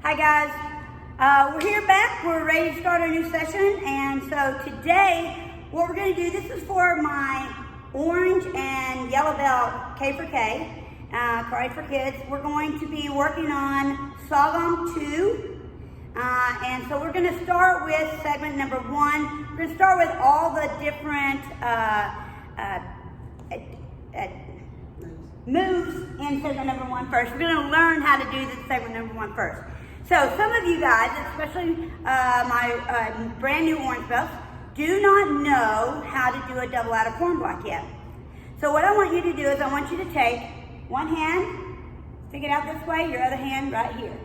Hi guys, we're here back. We're ready to start our new session, and so today what we're going to do, this is for my orange and yellow belt KFK, Karate for Kids. We're going to be working on Sogom 2, and so we're going to start with segment number 1. We're going to start with all the different moves in segment number 1 first. We're going to learn how to do this segment number 1 first. So some of you guys, especially my brand new orange belts, do not know how to do a double out of form block yet. So what I want you to do is I want you to take one hand, stick it out this way, your other hand right here.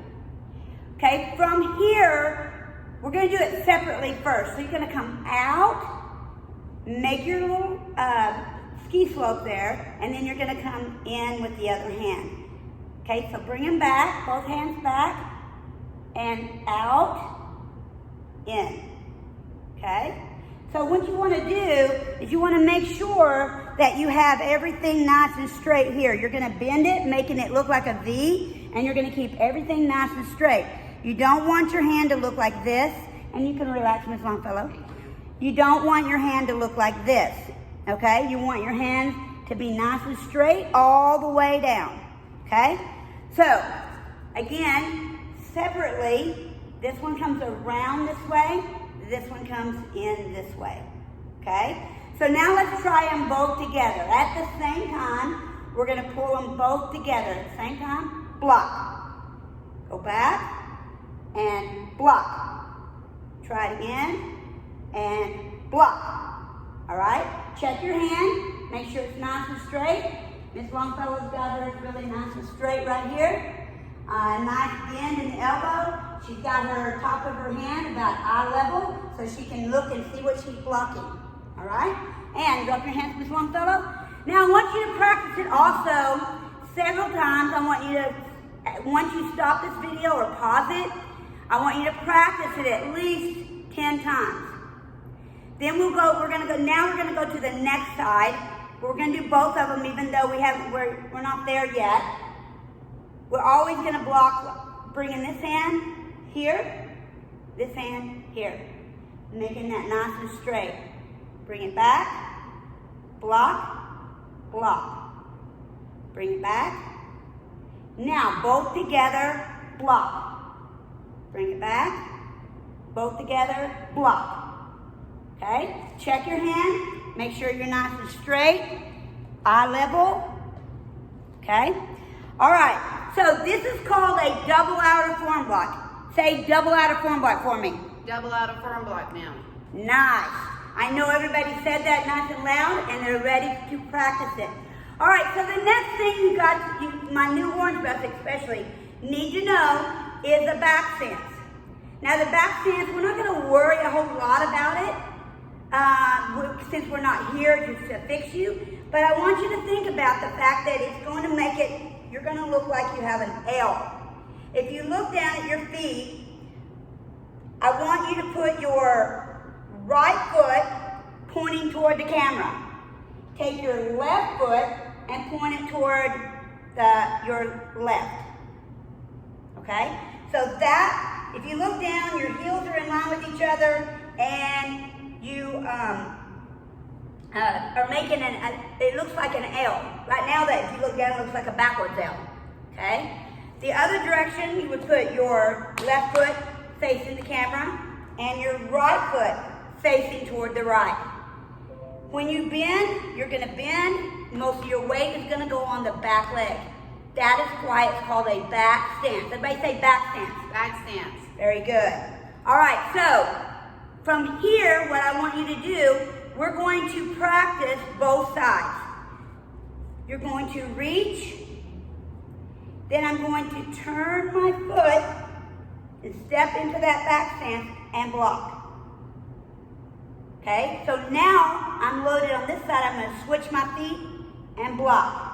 Okay, from here, we're going to do it separately first. So you're going to come out, make your little ski slope there, and then you're going to come in with the other hand. Okay, so bring them back, both hands back, and out, in. Okay? So what you want to do is you want to make sure that you have everything nice and straight here. You're going to bend it, making it look like a V, and you're going to keep everything nice and straight. You don't want your hand to look like this, and you can relax, Miss Longfellow. You don't want your hand to look like this, okay? You want your hand to be nice and straight all the way down, okay? So, again, separately, this one comes around this way, this one comes in this way, okay? So now let's try them both together. At the same time, we're gonna pull them both together. At the same time, block. Go back and block. Try it again and block. All right, check your hand, make sure it's nice and straight. Miss Longfellow's got hers really nice and straight right here. Nice bend in the elbow. She's got her top of her hand about eye level so she can look and see what she's blocking. All right? And drop your hands, Miss Longfellow. Now I want you to practice it also several times. I want you to, once you stop this video or pause it, I want you to practice it at least 10 times. Then we're gonna go to the next side. We're gonna do both of them even though we're not there yet. We're always going to block, bringing this hand here, this hand here, making that nice and straight. Bring it back, block, block. Bring it back. Now, both together, block. Bring it back, both together, block. Okay? Check your hand, make sure you're nice and straight, eye level. Okay? All right. So this is called a double out of form block. Say double out of form block for me. Double out of form block now. Nice. I know everybody said that nice and loud and they're ready to practice it. All right, so the next thing my new orange belts especially, need to know is the back stance. Now the back stance, we're not going to worry a whole lot about it since we're not here just to fix you. But I want you to think about the fact that it's going to make it, you're going to look like you have an L. If you look down at your feet, I want you to put your right foot pointing toward the camera. Take your left foot and point it toward your left. Okay? So that, if you look down, your heels are in line with each other and you are making it looks like an L. Right now, that if you look down, it looks like a backwards L. Okay? The other direction, you would put your left foot facing the camera and your right foot facing toward the right. When you bend, you're going to bend. Most of your weight is going to go on the back leg. That is why it's called a back stance. Everybody say back stance. Back stance. Very good. All right, so from here, what I want you to do, we're going to practice both sides. You're going to reach, then I'm going to turn my foot and step into that back stance and block. Okay, so now I'm loaded on this side. I'm going to switch my feet and block.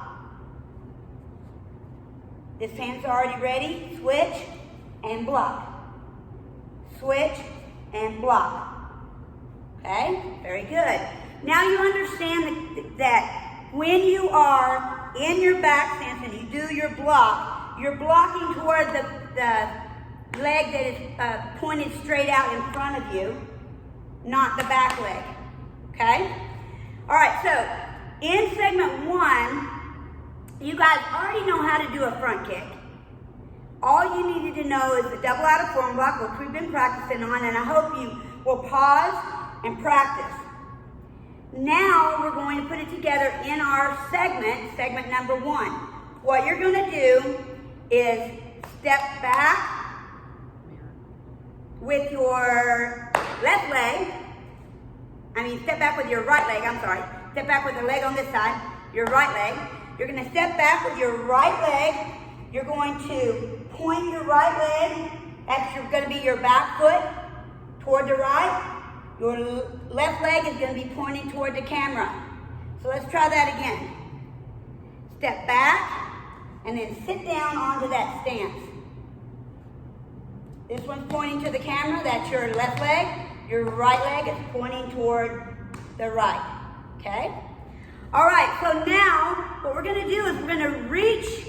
This hand's already ready. Switch and block. Switch and block. Okay, very good. Now you understand that when you are in your back stance and you do your block, you're blocking toward leg that is pointed straight out in front of you, not the back leg, okay? All right, so in segment 1, you guys already know how to do a front kick. All you needed to know is the double out of form block, which we've been practicing on, and I hope you will pause and practice. Now we're going to put it together in our segment number 1. What you're going to do is step back with your left leg. Step back with your right leg, I'm sorry. Step back with the leg on this side, your right leg. You're going to step back with your right leg. You're going to point your right leg. That's going to be your back foot toward the right. Your left leg is going to be pointing toward the camera. So let's try that again. Step back and then sit down onto that stance. This one's pointing to the camera. That's your left leg. Your right leg is pointing toward the right. Okay? All right, so now what we're going to do is we're going to reach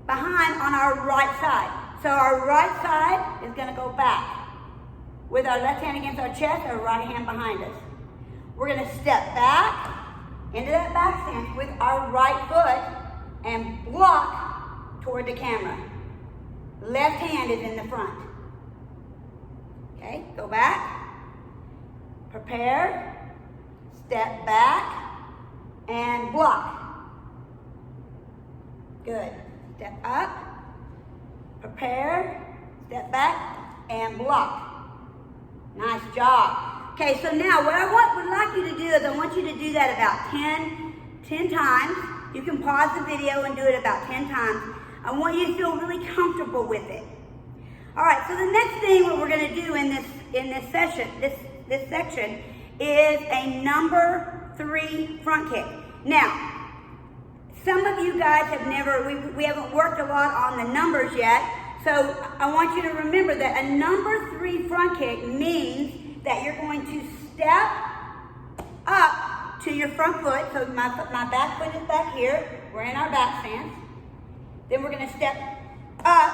behind on our right side. So our right side is going to go back with our left hand against our chest, our right hand behind us. We're going to step back into that back stance with our right foot and block toward the camera. Left hand is in the front. Okay, go back, prepare, step back, and block. Good. Step up, prepare, step back, and block. Nice job. Okay, so now what I would like you to do is I want you to do that about 10 times. You can pause the video and do it about 10 times. I want you to feel really comfortable with it. All right, so the next thing what we're going to do in this section is a number 3 front kick. Now, some of you guys we haven't worked a lot on the numbers yet, so I want you to remember that a number 3 front kick means that you're going to step up to your front foot. So my back foot is back here. We're in our back stance. Then we're going to step up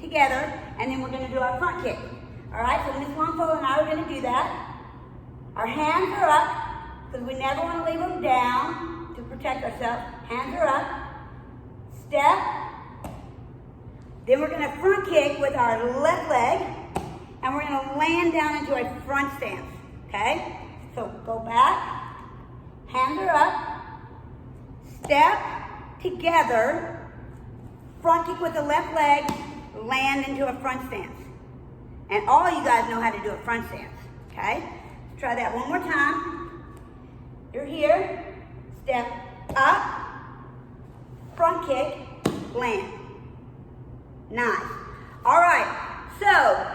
together, and then we're going to do our front kick. All right, so Ms. Longfellow and I are going to do that. Our hands are up, because we never want to leave them down to protect ourselves. Hands are up. Step. Then we're going to front kick with our left leg, and we're going to land down into a front stance. Okay? So go back. Hands are up. Step together. Front kick with the left leg. Land into a front stance. And all you guys know how to do a front stance. Okay? Let's try that one more time. You're here. Step up. Front kick. Land. Nice. All right. So,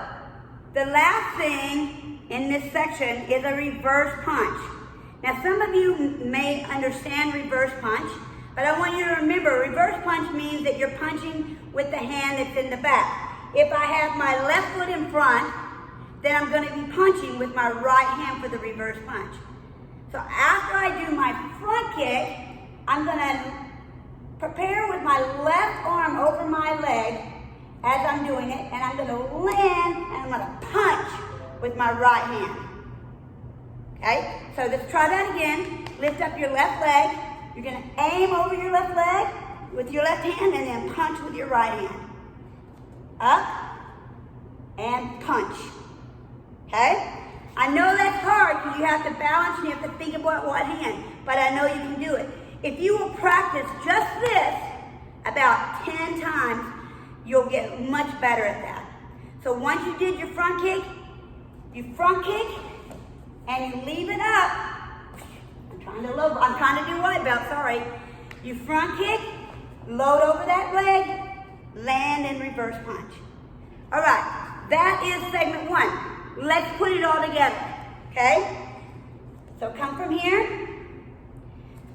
the last thing in this section is a reverse punch. Now, some of you may understand reverse punch, but I want you to remember, reverse punch means that you're punching with the hand that's in the back. If I have my left foot in front, then I'm going to be punching with my right hand for the reverse punch. So after I do my front kick, I'm going to prepare with my left arm over my leg as I'm doing it, and I'm going to land and I'm going to punch with my right hand. Okay, so let's try that again. Lift up your left leg. You're going to aim over your left leg with your left hand and then punch with your right hand. Up and punch. Okay? I know that's hard because you have to balance and you have to think about what hand, but I know you can do it. If you will practice just this about 10 times, you'll get much better at that. So once you did your front kick, you front kick and you leave it up. I'm trying to do white belt, sorry. You front kick, load over that leg, land and reverse punch. All right, that is segment 1. Let's put it all together, okay? So come from here,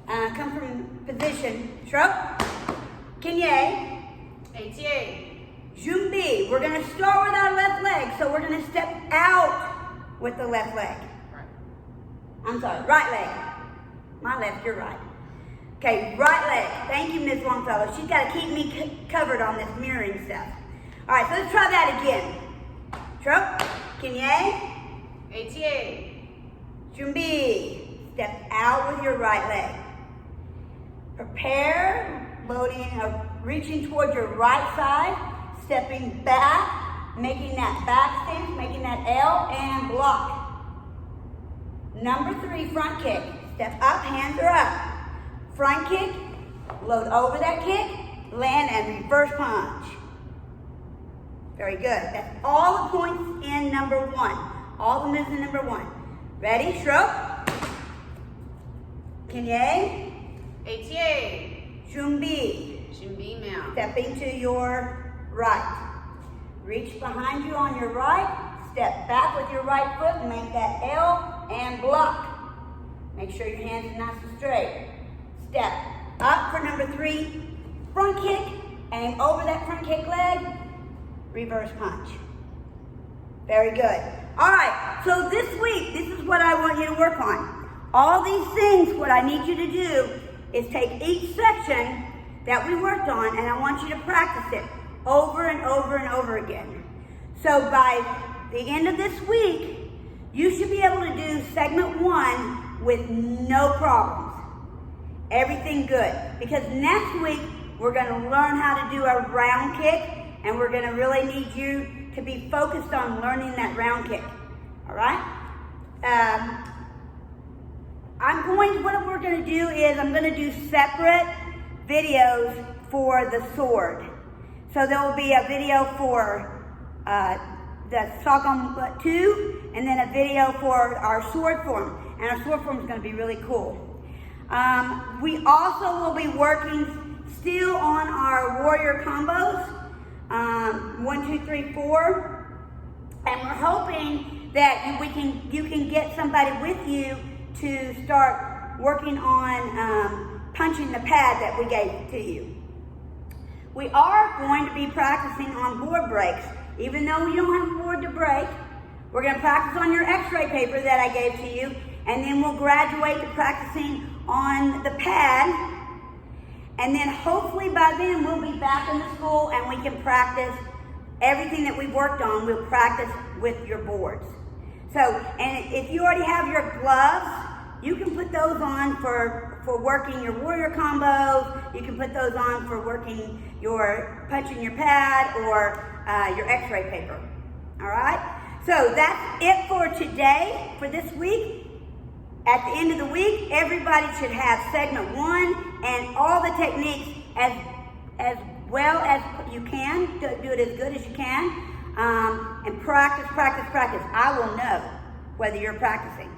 come from position, stroke, Kenye, ATA. Jumbi. We're gonna start with our left leg, so we're gonna step out with the left leg. Right. I'm sorry, right leg. My left, your right. Okay, right leg. Thank you, Ms. Longfellow. She's got to keep me covered on this mirroring stuff. All right, so let's try that again. Stroke, Kanye, ATA. Jumbi. Step out with your right leg. Prepare, loading, reaching towards your right side, stepping back, making that back stance, making that L, and block. Number 3, front kick. Step up, hands are up. Front kick, load over that kick, land, and reverse punch. Very good. That's all the points in number 1. All the moves in number 1. Ready? Stroke. Kanye. ATA. Jumbi. Jumbi mount. Stepping to your right. Reach behind you on your right. Step back with your right foot and make that L and block. Make sure your hands are nice and straight. Step up for number 3. Front kick. Aim over that front kick leg. Reverse punch. Very good. All right, so this week, this is what I want you to work on. All these things, what I need you to do is take each section that we worked on and I want you to practice it over and over and over again. So by the end of this week, you should be able to do segment 1 with no problems. Everything good. Because next week, we're going to learn how to do a round kick and we're going to really need you to be focused on learning that round kick. All right? What we're going to do is I'm going to do separate videos for the sword. So there will be a video for the Sogom 2 and then a video for our sword form. And our sword form is going to be really cool. We also will be working still on our warrior combos. 1, 2, 3, 4. And we're hoping that you can get somebody with you to start working on punching the pad that we gave to you. We are going to be practicing on board breaks. Even though we don't have a board to break, we're going to practice on your x-ray paper that I gave to you, and then we'll graduate to practicing on the pad. And then hopefully by then we'll be back in the school and we can practice everything that we've worked on. We'll practice with your boards. So, and if you already have your gloves, you can put those on for working your warrior combos. You can put those on for working your punching your pad or your x-ray paper. All right? So that's it for today, for this week. At the end of the week, everybody should have segment 1 and all the techniques as well as you can. Do it as good as you can. And practice, practice, practice. I will know whether you're practicing.